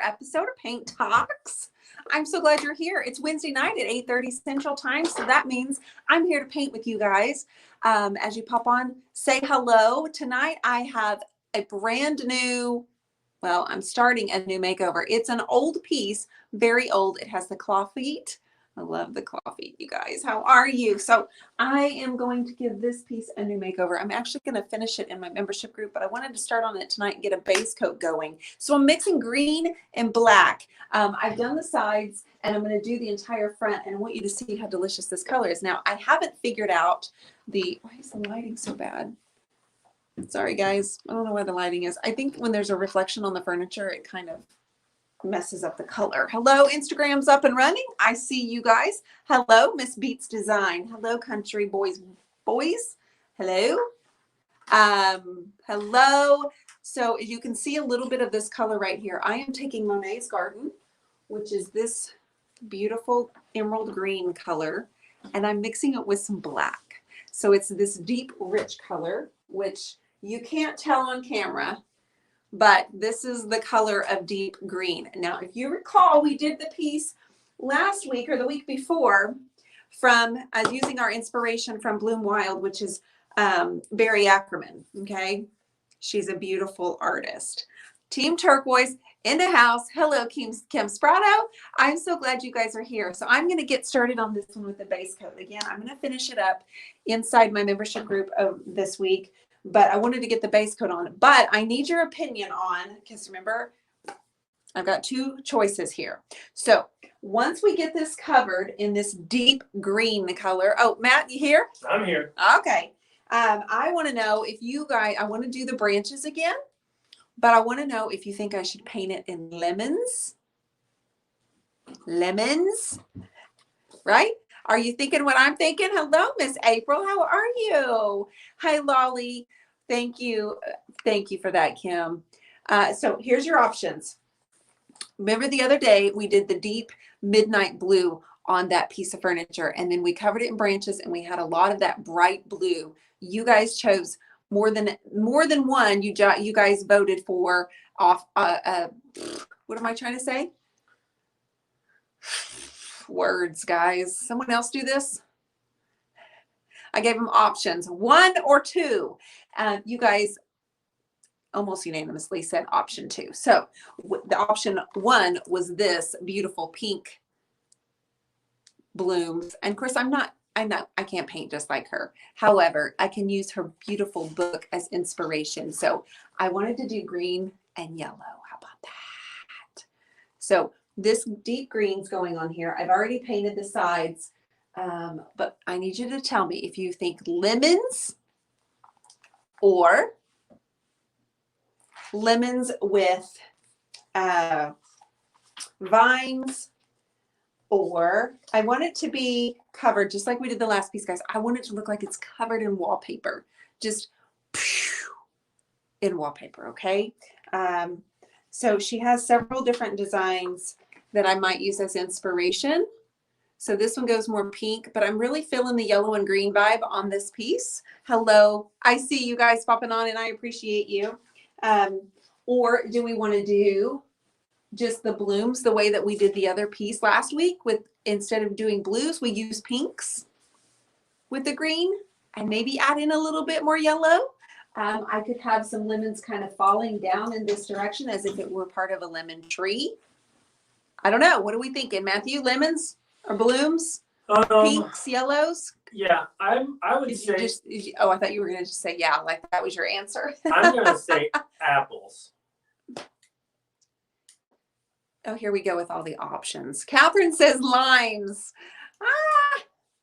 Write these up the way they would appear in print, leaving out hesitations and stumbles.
episode of Paint Talks. I'm so glad you're here. It's Wednesday night at 8:30 Central Time, so that means I'm here to paint with you guys. As you pop on, say hello. Tonight I have a brand new, well, I'm starting a new makeover. It's an old piece, very old. It has the claw feet. I love the claw feet, you guys. How are you? So I am going to give this piece a new makeover. I'm actually going to finish it in my membership group, but I wanted to start on it tonight and get a base coat going. So I'm mixing green and black. I've done the sides and I'm going to do the entire front, and I want you to see how delicious this color is. Now, I haven't figured out why is the lighting so bad? Sorry, guys. I don't know where the lighting is. I think when there's a reflection on the furniture, it kind of messes up the color. Hello, Instagram's up and running. I see you guys. Hello, Miss Beats Design. Hello, country boys. Hello. Hello. So you can see a little bit of this color right here. I am taking Monet's Garden, which is this beautiful emerald green color, and I'm mixing it with some black. So it's this deep, rich color, which you can't tell on camera, but this is the color of deep green. Now, if you recall, we did the piece last week or the week before from using our inspiration from Bloom Wild, which is Barry Ackerman, okay? She's a beautiful artist. Team Turquoise in the house. Hello, Kim Sprato. I'm so glad you guys are here. So I'm going to get started on this one with the base coat. Again, I'm going to finish it up inside my membership group this week, but I wanted to get the base coat on. But I need your opinion on, because remember, I've got two choices here. So once we get this covered in this deep green color. Oh, Matt, you here? I'm here. Okay. I want to know if you guys, I want to do the branches again, but I want to know if you think I should paint it in lemons. Lemons, right? Are you thinking what I'm thinking? Hello, Miss April. How are you? Hi, Lolly. Thank you. Thank you for that, Kim. So here's your options. Remember the other day we did the deep midnight blue on that piece of furniture, and then we covered it in branches, and we had a lot of that bright blue. You guys chose more than one. You guys voted for off. What am I trying to say? Words, guys. Someone else do this. I gave them options, 1 or 2. You guys almost unanimously said option 2. So the option 1 was this beautiful pink blooms. And of course, I can't paint just like her. However, I can use her beautiful book as inspiration. So I wanted to do green and yellow. How about that? So this deep green's going on here. I've already painted the sides, but I need you to tell me if you think lemons or lemons with vines, or I want it to be covered just like we did the last piece, guys. I want it to look like it's covered in wallpaper, just in wallpaper, okay? So she has several different designs that I might use as inspiration. So this one goes more pink, but I'm really feeling the yellow and green vibe on this piece. Hello, I see you guys popping on and I appreciate you. Or do we want to do just the blooms the way that we did the other piece last week, with instead of doing blues, we use pinks with the green and maybe add in a little bit more yellow. I could have some lemons kind of falling down in this direction as if it were part of a lemon tree. I don't know. What are we thinking, Matthew? Lemons or blooms? Pinks, yellows? Yeah, I would say. Oh, I thought you were going to just say yeah, like that was your answer. I'm going to say apples. Oh, here we go with all the options. Catherine says limes.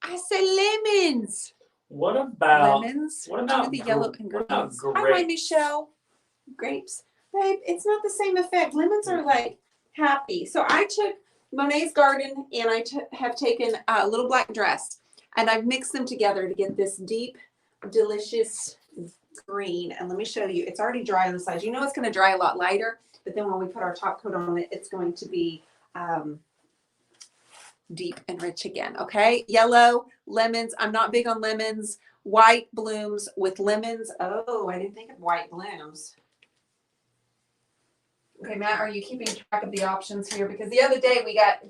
I say lemons. What about lemons? What about the yellow and what about grapes? grapes? Hi, Michelle. Grapes, babe. It's not the same effect. Lemons are like happy. So I took Monet's Garden and I have taken a little black dress and I've mixed them together to get this deep, delicious green. And let me show you. It's already dry on the sides. You know it's going to dry a lot lighter. But then when we put our top coat on it, it's going to be deep and rich again. Okay. Yellow, lemons. I'm not big on lemons. White blooms with lemons. Oh, I didn't think of white blooms. Okay, Matt, are you keeping track of the options here? Because the other day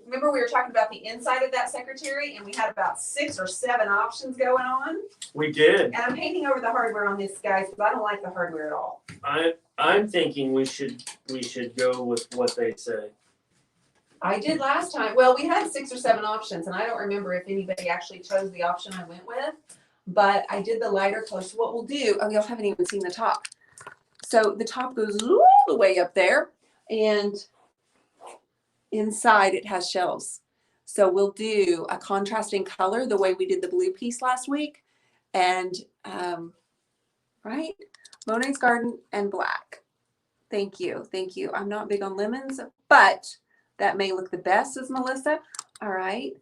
remember we were talking about the inside of that secretary and we had about 6 or 7 options going on? We did. And I'm painting over the hardware on this, guys, because I don't like the hardware at all. I'm thinking we should go with what they say. I did last time. Well, we had 6 or 7 options, and I don't remember if anybody actually chose the option I went with, but I did the lighter color. So what we'll do, oh, y'all haven't even seen the top. So the top goes all the way up there, and inside it has shells. So we'll do a contrasting color the way we did the blue piece last week, and right, Monet's Garden and black. Thank you, thank you. I'm not big on lemons, but that may look the best, says Melissa. All right,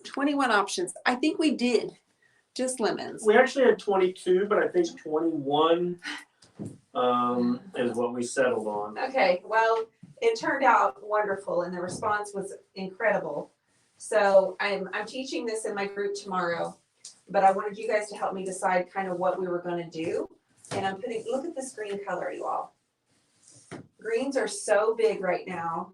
21 options. I think we did just lemons. We actually had 22, but I think 21 is what we settled on. Okay, well, it turned out wonderful, and the response was incredible. So I'm teaching this in my group tomorrow, but I wanted you guys to help me decide kind of what we were going to do. And I'm putting, look at this green color, you all. Greens are so big right now.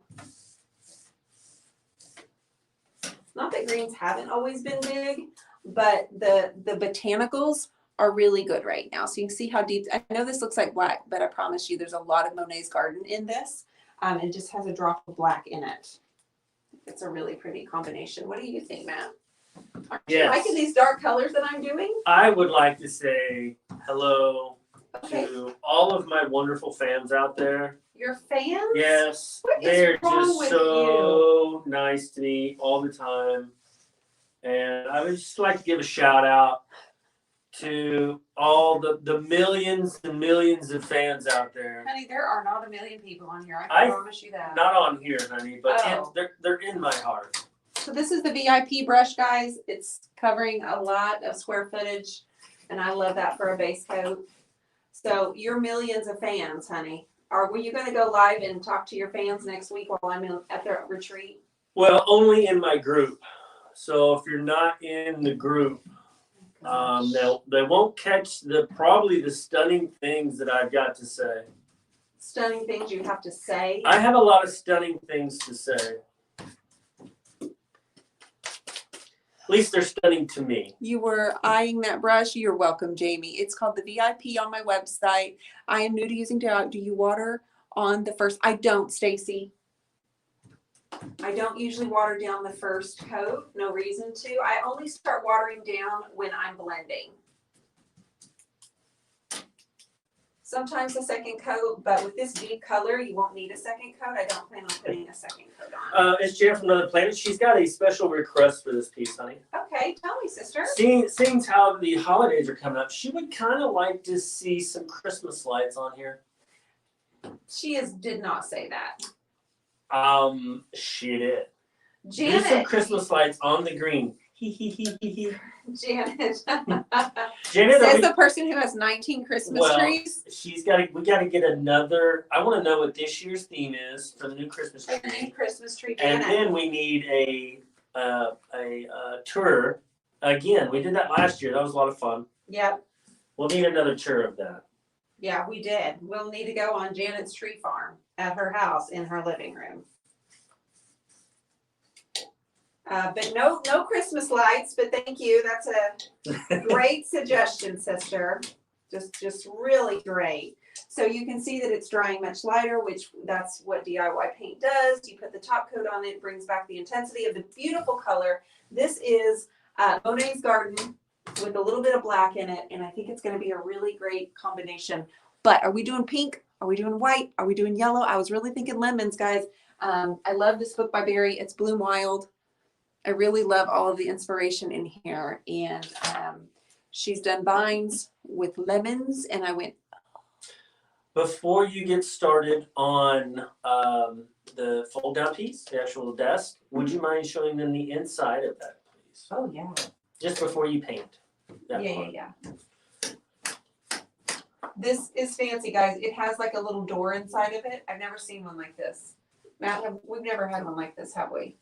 Not that greens haven't always been big, but the botanicals are really good right now. So you can see how deep, I know this looks like black, but I promise you there's a lot of Monet's Garden in this. It just has a drop of black in it. It's a really pretty combination. What do you think, Matt? Aren't you liking these dark colors that I'm doing? I would like to say hello Okay. to all of my wonderful fans out there. Your fans? Yes, What is they're wrong just with so nice to me all the time. And I would just like to give a shout out to all the millions and millions of fans out there. Honey, there are not a million people on here. I promise you that. Not on here, honey, but Oh. they're in my heart. So this is the VIP brush, guys. It's covering a lot of square footage, and I love that for a base coat. So your millions of fans, honey. Were you going to go live and talk to your fans next week while I'm at the retreat? Well, only in my group. So if you're not in the group, they won't catch probably the stunning things that I've got to say. Stunning things you have to say. I have a lot of stunning things to say. At least they're stunning to me. You were eyeing that brush. You're welcome, Jamie. It's called the VIP on my website. I am new to using it. Do you water on the first? I don't, Stacy. I don't usually water down the first coat. No reason to. I only start watering down when I'm blending. Sometimes a second coat, but with this deep color, you won't need a second coat. I don't plan on putting a second coat on. It's Jan from Another Planet. She's got a special request for this piece, honey. Okay, tell me, sister. Seeing how the holidays are coming up, she would kind of like to see some Christmas lights on here. She did not say that. She did. Janet. Do some Christmas lights on the green. Janet. Janet says the person who has 19 Christmas trees. We gotta get another. I want to know what this year's theme is for the new Christmas tree. A new Christmas tree, and Janet. then we need a tour. Again, we did that last year. That was a lot of fun. Yep. We'll need another tour of that. Yeah, we did. We'll need to go on Janet's tree farm at her house in her living room. But no Christmas lights, but thank you. That's a great suggestion, sister. Just really great. So you can see that it's drying much lighter, which that's what DIY paint does. You put the top coat on it, brings back the intensity of the beautiful color. This is Monet's Garden with a little bit of black in it, and I think it's going to be a really great combination. But are we doing pink? Are we doing white? Are we doing yellow? I was really thinking lemons, guys. I love this book by Barry. It's Bloom Wild. I really love all of the inspiration in here, and she's done binds with lemons, and I went. Before you get started on the fold down piece, the actual desk, would you mind showing them the inside of that, please? Oh yeah. Just before you paint. Yeah. This is fancy, guys. It has like a little door inside of it. I've never seen one like this. Matt, we've never had one like this, have we?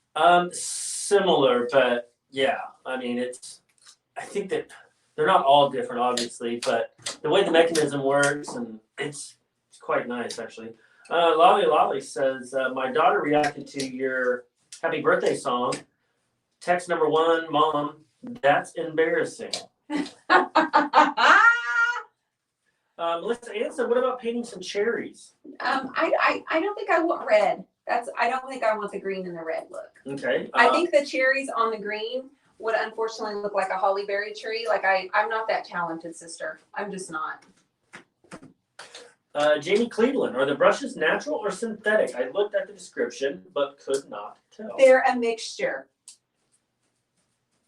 Similar, but yeah. I mean, I think that they're not all different, obviously, but the way the mechanism works, and it's quite nice, actually. Lolly Lolly says, my daughter reacted to your happy birthday song. Text number 1, Mom, that's embarrassing. Melissa Ann said, what about painting some cherries? I don't think I want red. I don't think I want the green and the red look. Okay. I think the cherries on the green would unfortunately look like a holly berry tree. Like I'm not that talented, sister. I'm just not. Jamie Cleveland, are the brushes natural or synthetic? I looked at the description, but could not tell. They're a mixture.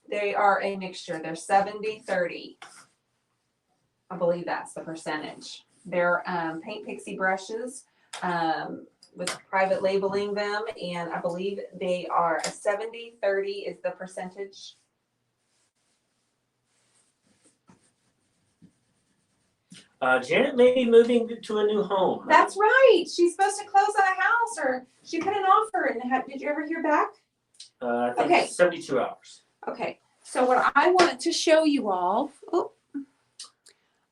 They are a mixture. They're 70-30. I believe that's the percentage. They're Paint Pixie brushes with private labeling them, and I believe they are a 70-30 is the percentage. Janet may be moving to a new home. That's right. She's supposed to close on a house, or she put an offer. And did you ever hear back? I think Okay. 72 hours. Okay. So what I wanted to show you all.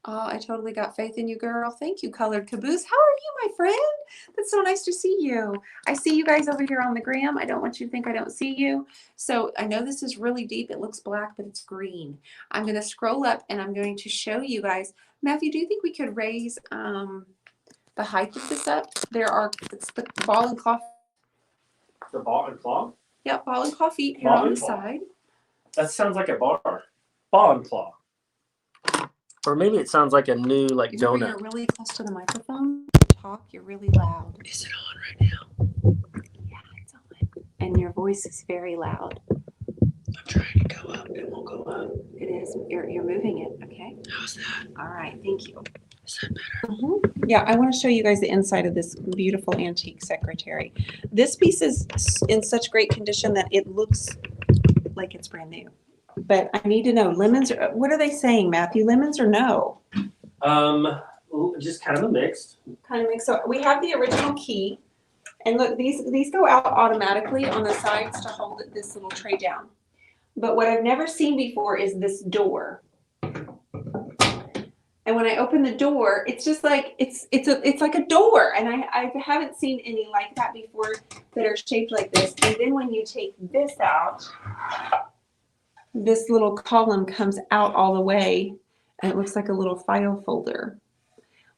Oh, I totally got faith in you, girl. Thank you, Colored Caboose. How are you, my friend? That's so nice to see you. I see you guys over here on the gram. I don't want you to think I don't see you. So I know this is really deep. It looks black, but it's green. I'm going to scroll up and I'm going to show you guys. Matthew, do you think we could raise the height of this up? It's the ball and claw. The ball and claw? Yep, ball and claw feet here Ball on and the claw. side. That sounds like a bar. Ball and claw. Or maybe it sounds like a new donut. You're really close to the microphone. Talk, you're really loud. Is it on right now? Yeah, it's on. And your voice is very loud. I'm trying to go up. It won't go up. It is. You're moving it. Okay. How's that? All right. Thank you. Is that better? Yeah, I want to show you guys the inside of this beautiful antique secretary. This piece is in such great condition that it looks like it's brand new. But I need to know, lemons, what are they saying, Matthew? Lemons or no? Just kind of a mix. Kind of mix. So we have the original key. And look, these go out automatically on the sides to hold this little tray down. But what I've never seen before is this door. And when I open the door, it's just like it's like a door, and I haven't seen any like that before that are shaped like this. And then when you take this out, this little column comes out all the way, and it looks like a little file folder.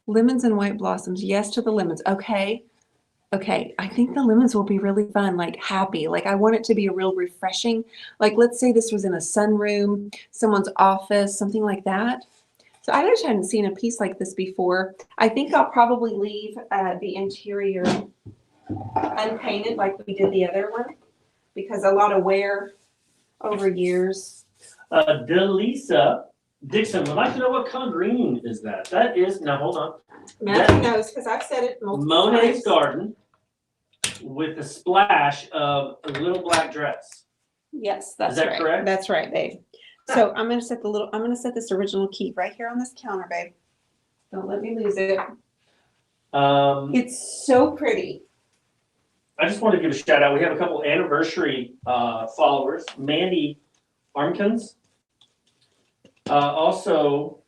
Lemons and white blossoms. Yes to the lemons. Okay. I think the lemons will be really fun, like happy. Like I want it to be a real refreshing. Like let's say this was in a sunroom, someone's office, something like that. So I just hadn't seen a piece like this before. I think I'll probably leave the interior unpainted like we did the other one because a lot of wear over years. Delisa Dixon would like to know what color green is that? That is, now hold on. Matthew knows because I've said it multiple Monet's times. Garden with a splash of a little black dress. Yes, that's Is that right. correct? That's right, babe. So I'm gonna set this original key right here on this counter, babe. Don't let me lose it. It's so pretty. I just want to give a shout out. We have a couple anniversary followers. Mandy Armkins. Also,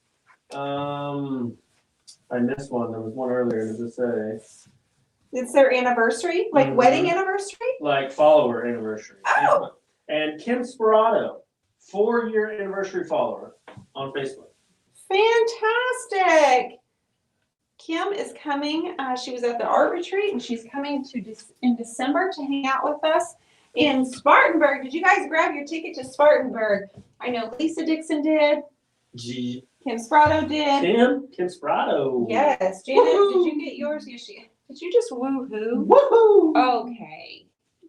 I missed one. There was one earlier. Does it say? It's their anniversary, like wedding anniversary? Like follower anniversary. Oh. And Kim Sperato, 4-year anniversary follower on Facebook. Fantastic. Kim is coming. She was at the art retreat, and she's coming in December to hang out with us in Spartanburg. Did you guys grab your ticket to Spartanburg? I know Lisa Dixon did. G. Kim Sprato did. Kim Sperato. Yes. Janet, Woo-hoo. did you get yours? Yes, did you just woo-hoo? Woohoo! Okay.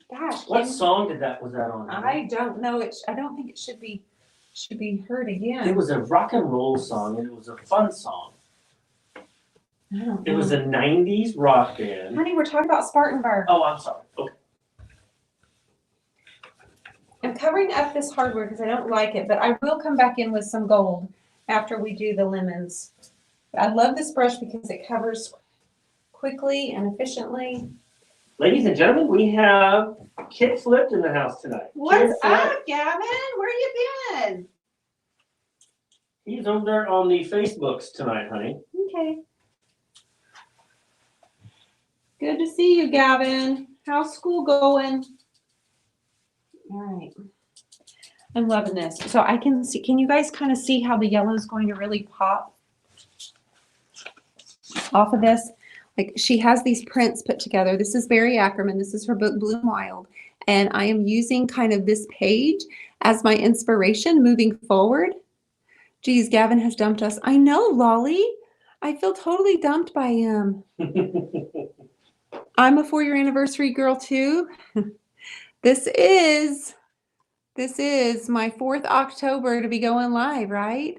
Gosh, What Kim, song was that on? I don't know. I don't think it should be heard again. It was a rock and roll song, and it was a fun song. I don't It was know. a 90s rock band. Honey, we're talking about Spartanburg. Oh, I'm sorry. Okay. I'm covering up this hardware because I don't like it, but I will come back in with some gold after we do the lemons. I love this brush because it covers quickly and efficiently. Ladies and gentlemen, we have Kit Flipped in the house tonight. What's Kit Flipped. up, Gavin? Where you been? He's over there on the Facebooks tonight, honey. Okay. Good to see you, Gavin. How's school going? All right. I'm loving this. So I can see, can you guys kind of see how the yellow is going to really pop off of this? Like she has these prints put together. This is Barry Ackerman. This is her book, Bloom Wild. And I am using kind of this page as my inspiration moving forward. Geez, Gavin has dumped us. I know, Lolly. I feel totally dumped by him. I'm a 4-year anniversary girl too. This is my 4th October to be going live, right?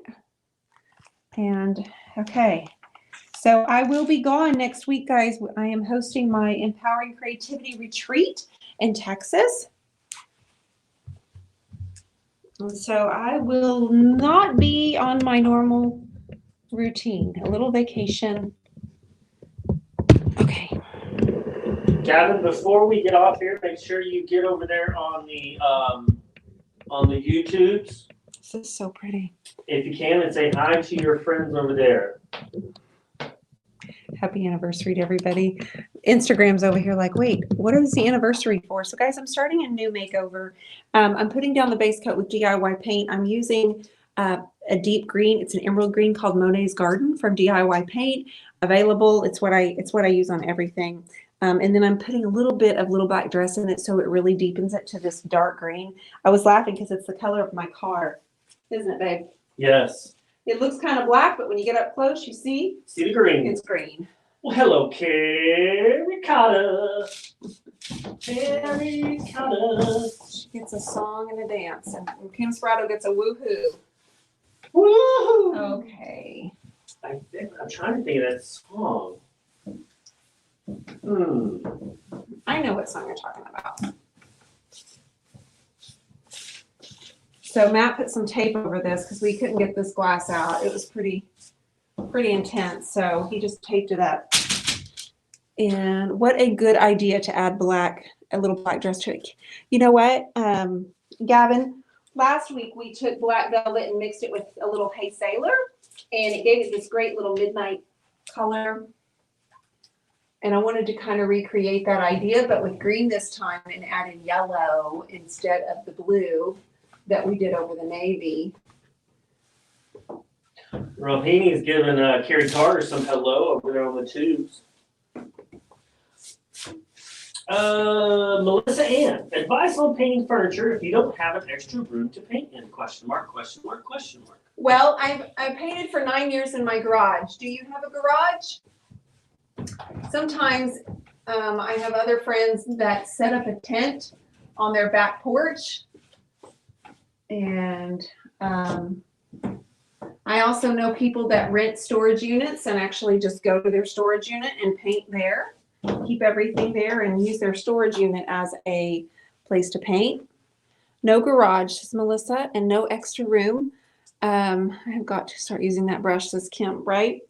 And okay. So I will be gone next week, guys. I am hosting my Empowering Creativity Retreat in Texas. And so I will not be on my normal routine. A little vacation. Okay. Gavin, before we get off here, make sure you get over there on the YouTubes, This is so pretty. if you can, and say hi to your friends over there. Happy anniversary to everybody. Instagram's over here like, wait, what is the anniversary for? So guys, I'm starting a new makeover. I'm putting down the base coat with DIY paint. I'm using a deep green. It's an emerald green called Monet's Garden from DIY Paint. Available. It's what I use on everything. And then I'm putting a little bit of Little Black Dress in it so it really deepens it to this dark green. I was laughing because it's the color of my car, isn't it, babe? Yes. It looks kind of black, but when you get up close, you see the green. it's green. Well, hello, Carrie Cotta. Carrie Cotta. She gets a song and a dance, and Kim Sprato gets a woohoo. Woo! Okay. I'm trying to think of that song. I know what song you're talking about. So Matt put some tape over this because we couldn't get this glass out. It was pretty intense. So he just taped it up. And what a good idea to add a little black dress to it. You know what, Gavin? Last week we took black velvet and mixed it with a little Hey Sailor, and it gave it this great little midnight color. And I wanted to kind of recreate that idea, but with green this time and add in yellow instead of the blue that we did over the navy. Rohini's giving Carrie Carter some hello over there on the tubes. Melissa Ann, advice on painting furniture if you don't have an extra room to paint in? Question mark, question mark, question mark. Well, I've painted for 9 years in my garage. Do you have a garage? Sometimes I have other friends that set up a tent on their back porch. And I also know people that rent storage units and actually just go to their storage unit and paint there, keep everything there and use their storage unit as a place to paint. No garage, says Melissa, and no extra room. I've got to start using that brush, says Kim, right?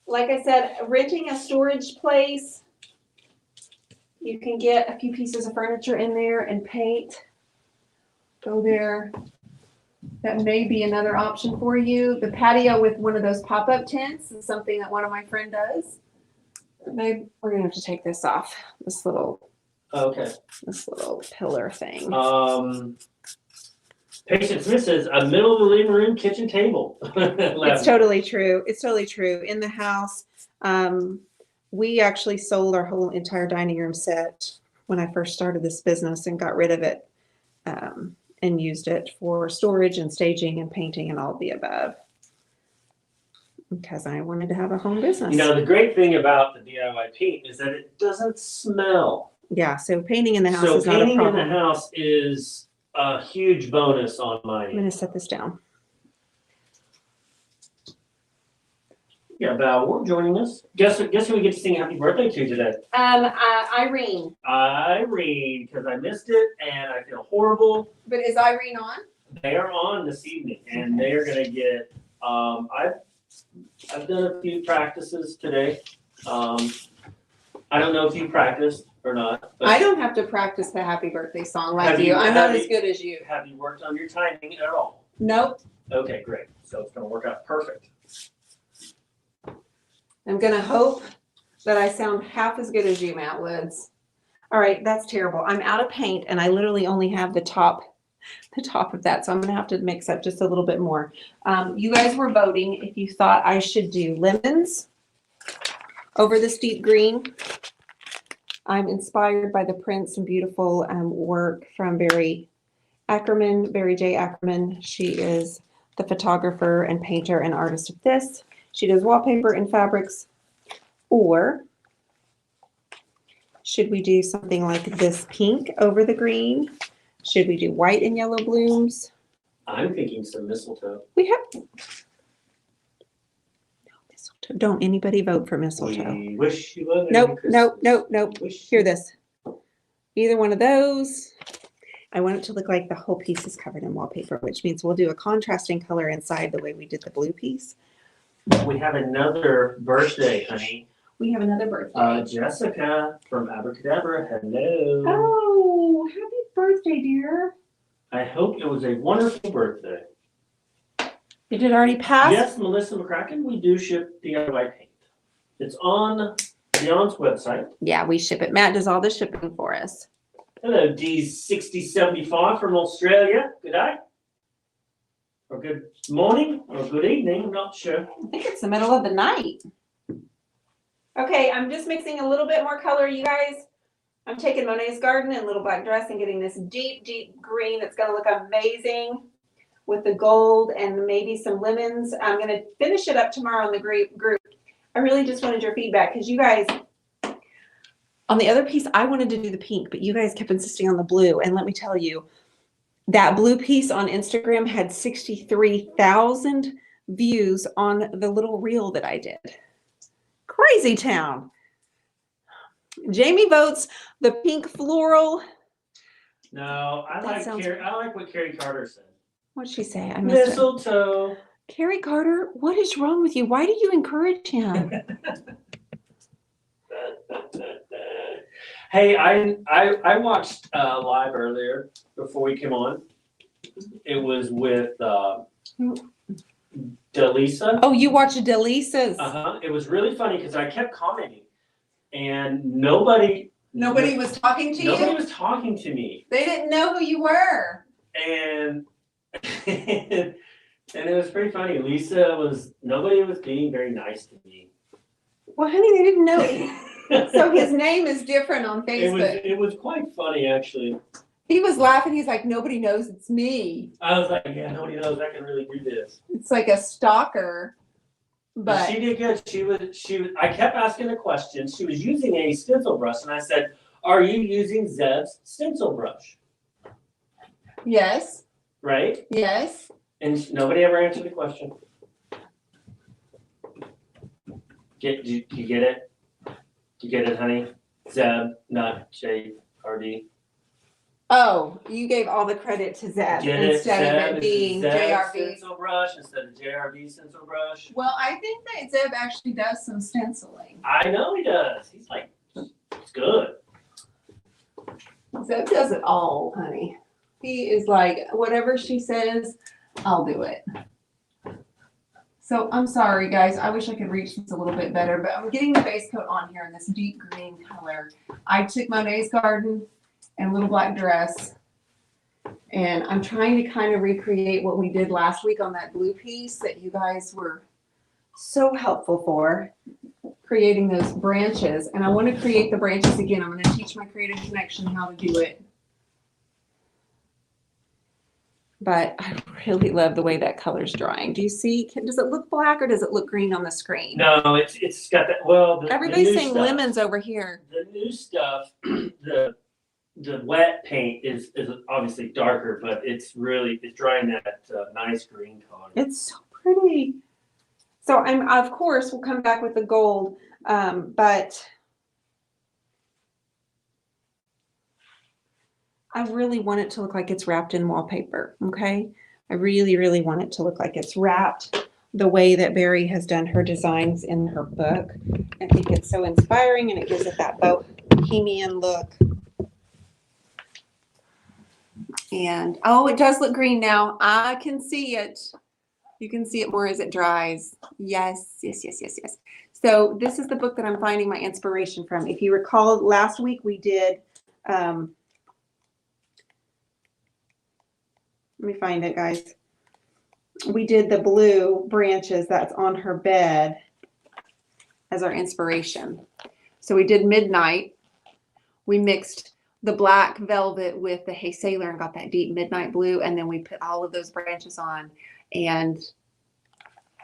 Like I said, renting a storage place, you can get a few pieces of furniture in there and paint. Go there. That may be another option for you. The patio with one of those pop-up tents is something that one of my friends does. Maybe we're gonna have to take this off. This little pillar thing. Patient Smith says a middle of the living room kitchen table. It's totally true. It's totally true. In the house, we actually sold our whole entire dining room set when I first started this business and got rid of it and used it for storage and staging and painting and all of the above because I wanted to have a home business. You know, the great thing about the DIY paint is that it doesn't smell. Yeah, so painting in the house is not a problem. So painting in the house is a huge bonus on mine. I'm going to set this down. Yeah, Val Ward joining us. Guess who we get to sing happy birthday to today? Irene. Irene, because I missed it and I feel horrible. But is Irene on? They are on this evening, and they are going to get. I've done a few practices today. I don't know if you practiced or not. I don't have to practice the happy birthday song like you. I'm not as good as you. Have you worked on your timing at all? Nope. Okay, great. So it's going to work out perfect. I'm going to hope that I sound half as good as you, Matt Woods. All right, that's terrible. I'm out of paint and I literally only have the top of that. So I'm gonna have to mix up just a little bit more. You guys were voting if you thought I should do lemons over this deep green. I'm inspired by the prints and beautiful work from Barry J. Ackerman. She is the photographer and painter and artist of this. She does wallpaper and fabrics. Or should we do something like this pink over the green? Should we do white and yellow blooms? I'm thinking some mistletoe. We have no mistletoe. Don't anybody vote for mistletoe. We wish you a Nope, Merry nope, Christmas. nope, nope. Wish Hear you- this. Either one of those. I want it to look like the whole piece is covered in wallpaper, which means we'll do a contrasting color inside the way we did the blue piece. We have another birthday, honey. We have another birthday. Jessica from Abracadabra. Hello. Oh, happy birthday, dear. I hope it was a wonderful birthday. Did it already pass? Yes, Melissa McCracken, we do ship DIY paint. It's on Dion's website. Yeah, we ship it. Matt does all the shipping for us. Hello, D6075 from Australia. Good day. Or good morning, or good evening, I'm not sure. I think it's the middle of the night. Okay, I'm just mixing a little bit more color, you guys. I'm taking Monet's Garden and Little Black Dress and getting this deep, deep green. It's gonna look amazing with the gold and maybe some lemons. I'm gonna finish it up tomorrow in the group. I really just wanted your feedback because you guys, on the other piece, I wanted to do the pink, but you guys kept insisting on the blue. And let me tell you, that blue piece on Instagram had 63,000 views on the little reel that I did. Crazy town. Jamie votes the pink floral. No, I like what Carrie Carter said. What'd she say? I missed it. Mistletoe. Carrie Carter, what is wrong with you? Why do you encourage him? Hey, I watched live earlier before we came on. It was with Delisa. Oh, you watched Delisa's. It was really funny because I kept commenting, and nobody was talking to nobody was talking to me, They didn't know who you were. and and it was pretty funny. Nobody was being very nice to me. Well, honey, they didn't know. So his name is different on Facebook. It was quite funny, actually. He was laughing. He's like, nobody knows it's me. I was like, yeah, nobody knows I can really do this. It's like a stalker. But she did good. She was. I kept asking the question. She was using a stencil brush, and I said, "Are you using Zeb's stencil brush?" yes, Right? yes. And nobody ever answered the question. Do you get it? Do you get it, honey? Zeb, not JRD. Oh, you gave all the credit to Zeb instead of it being JRB. Stencil brush instead of JRB stencil brush. Well, I think that Zeb actually does some stenciling. I know he does. He's like, it's good. Zeb does it all, honey. He is like, whatever she says, I'll do it. So I'm sorry, guys. I wish I could reach this a little bit better, but I'm getting the base coat on here in this deep green color. I took Monet's Garden and Little Black Dress, and I'm trying to kind of recreate what we did last week on that blue piece that you guys were so helpful for, creating those branches. And I want to create the branches again. I'm going to teach my Creative Connection how to do it. But I really love the way that color's drying. Do you see? Does it look black or does it look green on the screen? No, it's got that. Well, Everybody's the new saying stuff, lemons over here. The new stuff, the wet paint is obviously darker, but it's drying that nice green color. It's so pretty. So of course we'll come back with the gold, but I really want it to look like it's wrapped in wallpaper, okay? I really, really want it to look like it's wrapped the way that Barry has done her designs in her book. I think it's so inspiring and it gives it that bohemian look. And, oh, it does look green now. I can see it. You can see it more as it dries. Yes, yes, yes, yes, yes. So this is the book that I'm finding my inspiration from. If you recall, last week we did, let me find it, guys. We did the blue branches that's on her bed as our inspiration. So we did Midnight. We mixed the black velvet with the Hey Sailor and got that deep midnight blue. And then we put all of those branches on. And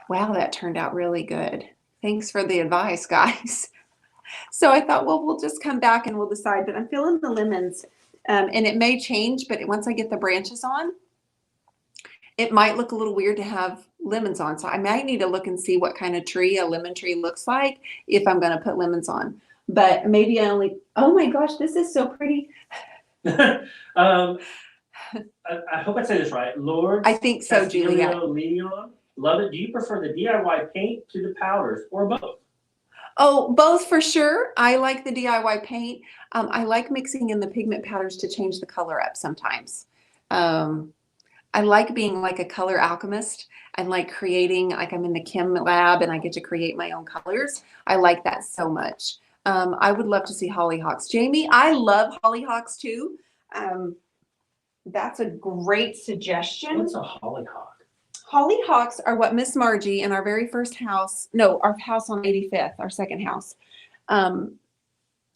wow, that turned out really good. Thanks for the advice, guys. So I thought, well, we'll just come back and we'll decide. But I'm feeling the lemons. And it may change, but once I get the branches on, it might look a little weird to have lemons on. So I might need to look and see what kind of tree a lemon tree looks like if I'm going to put lemons on. But maybe I only, oh my gosh, this is so pretty. I hope I say this right. Lord. I think so, Julia. Leon. Love it. Do you prefer the DIY paint to the powders or both? Oh, both for sure. I like the DIY paint. I like mixing in the pigment powders to change the color up sometimes. I like being like a color alchemist and like creating, like I'm in the chem lab and I get to create my own colors. I like that so much. I would love to see hollyhocks. Jamie, I love hollyhocks too. That's a great suggestion. What's a hollyhock? Hollyhocks are what Miss Margie in our very first house, no, our house on 85th, our second house.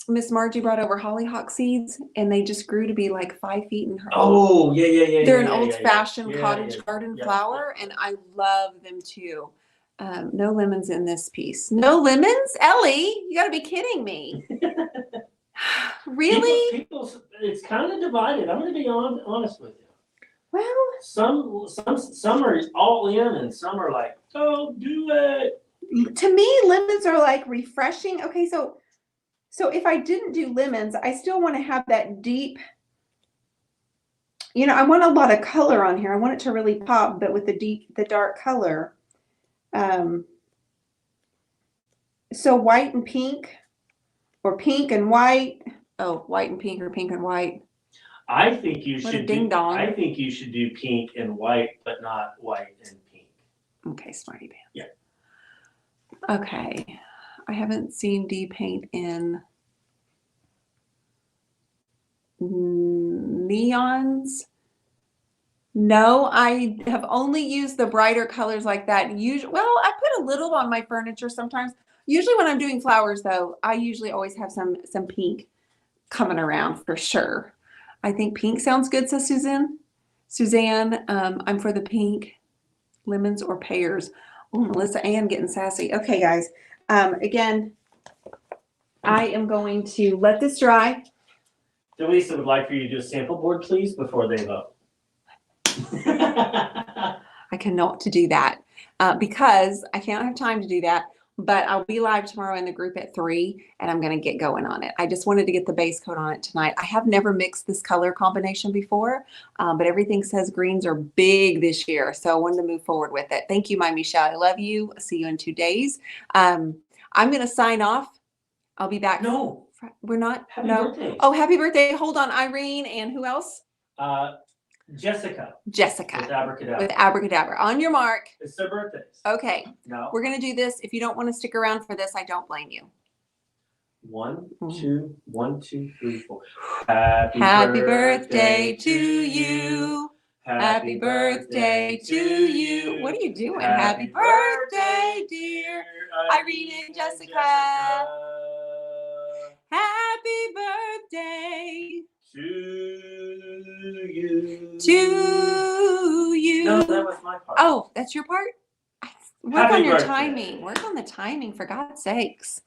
Miss Margie brought over hollyhock seeds and they just grew to be like 5 feet in her. Oh, yeah. They're an old-fashioned cottage garden flower, and I love them too. No lemons in this piece. No lemons? Ellie, you got to be kidding me. Really? People, it's kind of divided. I'm going to be honest with you. Well, some are all in, and some are like, "Oh, do it." To me, lemons are like refreshing. Okay, so if I didn't do lemons, I still want to have that deep. I want a lot of color on here. I want it to really pop, but with the dark color. So white and pink, or pink and white. Oh, white and pink, or pink and white. I think you What a should ding dong. I think you should do pink and white, but not white and pink. Okay, smarty pants. Yeah. Okay. I haven't seen D paint in neons. No, I have only used the brighter colors like that. Usually, well, I put a little on my furniture sometimes. Usually when I'm doing flowers though, I usually always have some pink coming around for sure. I think pink sounds good, says Suzanne. I'm for the pink, lemons or pears. Oh, Melissa Ann getting sassy. Okay, guys. Again, I am going to let this dry. Delisa would like for you to do a sample board, please, before they vote. I cannot do that because I can't have time to do that. But I'll be live tomorrow in the group at 3, and I'm going to get going on it. I just wanted to get the base coat on it tonight. I have never mixed this color combination before, but everything says greens are big this year, so I wanted to move forward with it. Thank you, my Michelle. I love you. I'll see you in 2 days. I'm going to sign off. I'll be back. No. We're not? Happy No. birthday. Oh, happy birthday. Hold on. Irene and who else? Jessica. Jessica. With With Abracadabra. On your mark. It's their birthdays. Okay. No. We're going to do this. If you don't want to stick around for this, I don't blame you. 1, 2, 1, 2, 3, 4. Happy birthday to you. Happy birthday to you. What are you doing? Happy birthday, dear Irene and Jessica. Happy birthday To you. to you. No, that was my part. Oh, that's your part? Work Happy on your birthday. timing. Work on the timing, for God's sakes.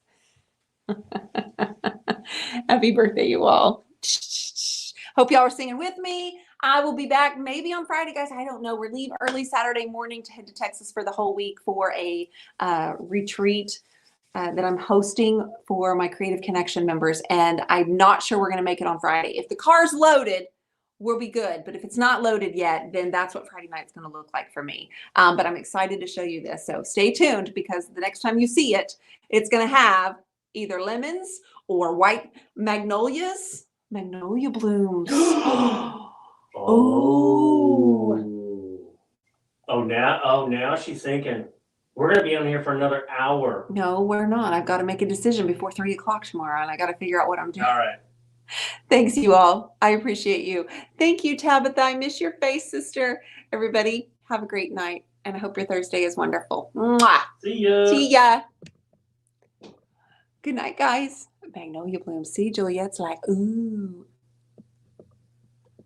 Happy birthday, you all. Hope y'all are singing with me. I will be back maybe on Friday, guys. I don't know. We're leaving early Saturday morning to head to Texas for the whole week for a retreat that I'm hosting for my Creative Connection members. And I'm not sure we're going to make it on Friday. If the car's loaded, we'll be good. But if it's not loaded yet, then that's what Friday night's going to look like for me. But I'm excited to show you this. So stay tuned, because the next time you see it, it's going to have either lemons or white magnolia blooms. Oh, now she's thinking, We're gonna be on here for another hour. No, we're not. I've got to make a decision before 3 o'clock tomorrow, and I got to figure out what I'm doing. All right. Thanks, you all. I appreciate you. Thank you, Tabitha. I miss your face, sister. Everybody, have a great night, and I hope your Thursday is wonderful. Mwah. See ya. See ya. Good night, guys. Magnolia blooms. See, Juliet's like, ooh.